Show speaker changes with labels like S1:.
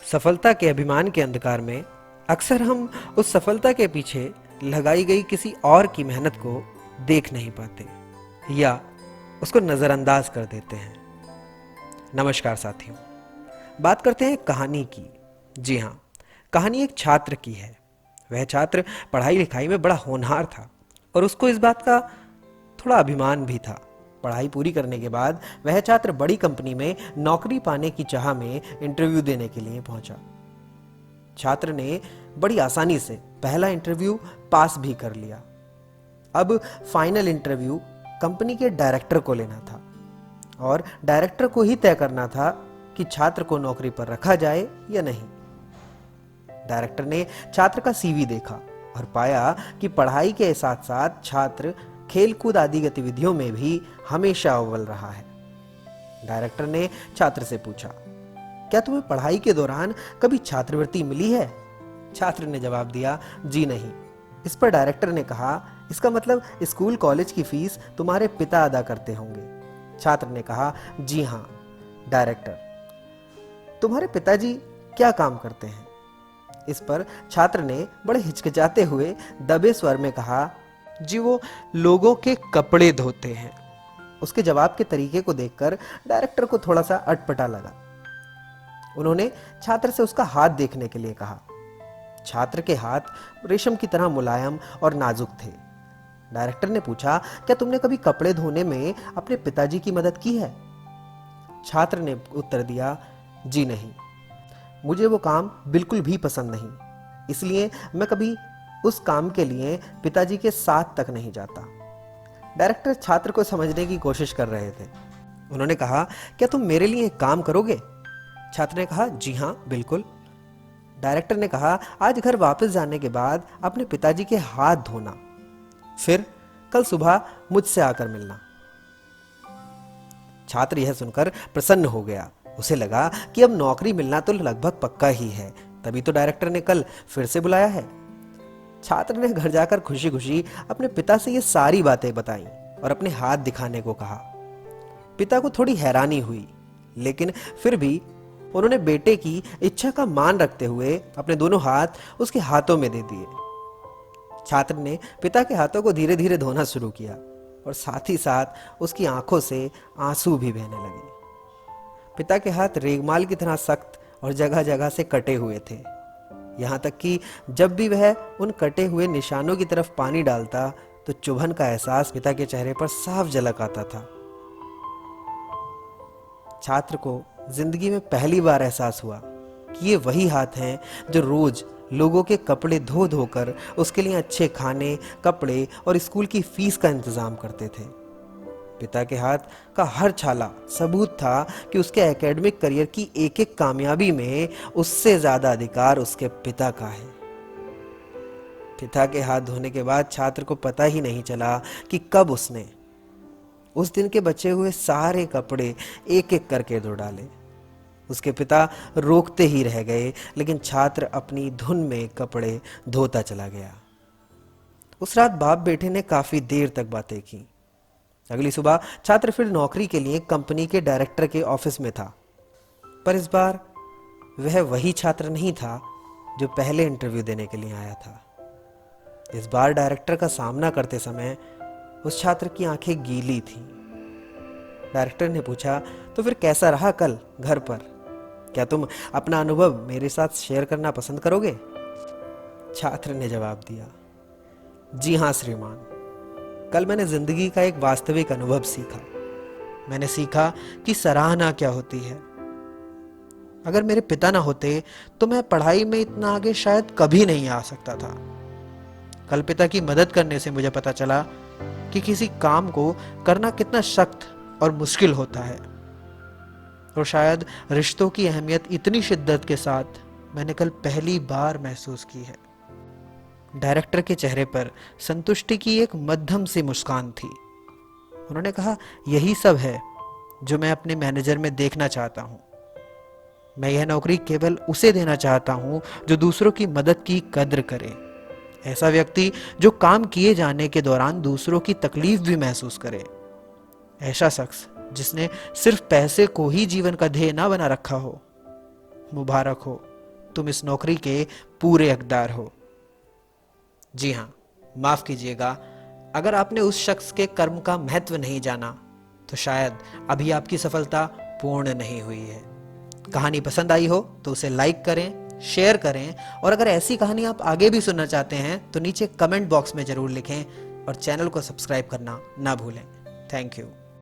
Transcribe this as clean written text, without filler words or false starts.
S1: सफलता के अभिमान के अंधकार में अक्सर हम उस सफलता के पीछे लगाई गई किसी और की मेहनत को देख नहीं पाते या उसको नजरअंदाज कर देते हैं। नमस्कार साथियों, बात करते हैं कहानी की। जी हाँ, कहानी एक छात्र की है। वह छात्र पढ़ाई लिखाई में बड़ा होनहार था और उसको इस बात का थोड़ा अभिमान भी था। पढ़ाई पूरी करने के बाद वह छात्र बड़ी कंपनी में नौकरी पाने की चाह में इंटरव्यू देने के लिए पहुंचा। छात्र ने बड़ी आसानी से पहला इंटरव्यू पास भी कर लिया। अब फाइनल इंटरव्यू कंपनी के डायरेक्टर को लेना था और डायरेक्टर को ही तय करना था कि छात्र को नौकरी पर रखा जाए या नहीं। डायरेक्टर ने छात्र का सीवी देखा और पाया कि पढ़ाई के साथ साथ छात्र खेलकूद आदि गतिविधियों में भी हमेशा अव्वल रहा है। डायरेक्टर ने छात्र से पूछा, क्या तुम्हें पढ़ाई के दौरान कभी छात्रवृत्ति मिली है? छात्र ने जवाब दिया, जी नहीं। इस पर डायरेक्टर ने कहा, इसका मतलब स्कूल कॉलेज की फीस तुम्हारे पिता अदा करते होंगे। छात्र ने कहा, जी हाँ। डायरेक्टर, तुम्हारे पिताजी क्या काम करते हैं? इस पर छात्र ने बड़े हिचकिचाते हुए दबे स्वर में कहा, जी वो लोगों के कपड़े धोते हैं। उसके जवाब के तरीके को देखकर डायरेक्टर को थोड़ा सा अटपटा लगा। उन्होंने छात्र से उसका हाथ देखने के लिए कहा। छात्र के हाथ रेशम की तरह मुलायम और नाजुक थे। डायरेक्टर ने पूछा, क्या तुमने कभी कपड़े धोने में अपने पिताजी की मदद की है? छात्र ने उत्तर दिया, जी नहीं, मुझे वो काम बिल्कुल भी पसंद नहीं, इसलिए मैं कभी उस काम के लिए पिताजी के साथ तक नहीं जाता। डायरेक्टर छात्र को समझने की कोशिश कर रहे थे। उन्होंने कहा, क्या तुम मेरे लिए एक काम करोगे? छात्र ने कहा, जी हाँ, बिल्कुल। डायरेक्टर ने कहा, आज घर वापस जाने के बाद अपने पिताजी के हाथ धोना, फिर कल सुबह मुझसे आकर मिलना। छात्र यह सुनकर प्रसन्न हो गया। उसे लगा कि अब नौकरी मिलना तो लगभग पक्का ही है, तभी तो डायरेक्टर ने कल फिर से बुलाया है। छात्र ने घर जाकर खुशी खुशी अपने पिता से ये सारी बातें बताईं और अपने हाथ दिखाने को कहा। पिता को थोड़ी हैरानी हुई, लेकिन फिर भी उन्होंने बेटे की इच्छा का मान रखते हुए अपने दोनों हाथ उसके हाथों में दे दिए। छात्र ने पिता के हाथों को धीरे धीरे धोना शुरू किया और साथ ही साथ उसकी आंखों से आंसू भी बहने लगे। पिता के हाथ रेगमाल की तरह सख्त और जगह जगह से कटे हुए थे, यहां तक कि जब भी वह उन कटे हुए निशानों की तरफ पानी डालता तो चुभन का एहसास पिता के चेहरे पर साफ झलक आता था। छात्र को जिंदगी में पहली बार एहसास हुआ कि ये वही हाथ हैं जो रोज लोगों के कपड़े धो धोकर उसके लिए अच्छे खाने, कपड़े और स्कूल की फीस का इंतजाम करते थे। पिता के हाथ का हर छाला सबूत था कि उसके एकेडमिक करियर की एक एक कामयाबी में उससे ज्यादा अधिकार उसके पिता का है। पिता के हाथ धोने के बाद छात्र को पता ही नहीं चला कि कब उसने उस दिन के बचे हुए सारे कपड़े एक एक करके धो डाले। उसके पिता रोकते ही रह गए, लेकिन छात्र अपनी धुन में कपड़े धोता चला गया। उस रात बाप बेटे ने काफी देर तक बातें की। अगली सुबह छात्र फिर नौकरी के लिए कंपनी के डायरेक्टर के ऑफिस में था, पर इस बार वह वही छात्र नहीं था जो पहले इंटरव्यू देने के लिए आया था। इस बार डायरेक्टर का सामना करते समय उस छात्र की आंखें गीली थीं। डायरेक्टर ने पूछा, तो फिर कैसा रहा कल घर पर? क्या तुम अपना अनुभव मेरे साथ शेयर करना पसंद करोगे? छात्र ने जवाब दिया, जी हाँ श्रीमान, कल मैंने जिंदगी का एक वास्तविक अनुभव सीखा। मैंने सीखा कि सराहना क्या होती है। अगर मेरे पिता ना होते तो मैं पढ़ाई में इतना आगे शायद कभी नहीं आ सकता था। कल पिता की मदद करने से मुझे पता चला कि किसी काम को करना कितना सख्त और मुश्किल होता है, और शायद रिश्तों की अहमियत इतनी शिद्दत के साथ मैंने कल पहली बार महसूस की है। डायरेक्टर के चेहरे पर संतुष्टि की एक मध्यम सी मुस्कान थी। उन्होंने कहा, यही सब है जो मैं अपने मैनेजर में देखना चाहता हूं। मैं यह नौकरी केवल उसे देना चाहता हूं जो दूसरों की मदद की कद्र करे। ऐसा व्यक्ति जो काम किए जाने के दौरान दूसरों की तकलीफ भी महसूस करे। ऐसा शख्स जिसने सिर्फ पैसे को ही जीवन का ध्येय ना बना रखा हो। मुबारक हो, तुम इस नौकरी के पूरे हकदार हो। जी हाँ, माफ कीजिएगा, अगर आपने उस शख्स के कर्म का महत्व नहीं जाना तो शायद अभी आपकी सफलता पूर्ण नहीं हुई है। कहानी पसंद आई हो तो उसे लाइक करें, शेयर करें, और अगर ऐसी कहानी आप आगे भी सुनना चाहते हैं तो नीचे कमेंट बॉक्स में जरूर लिखें और चैनल को सब्सक्राइब करना ना भूलें। Thank you.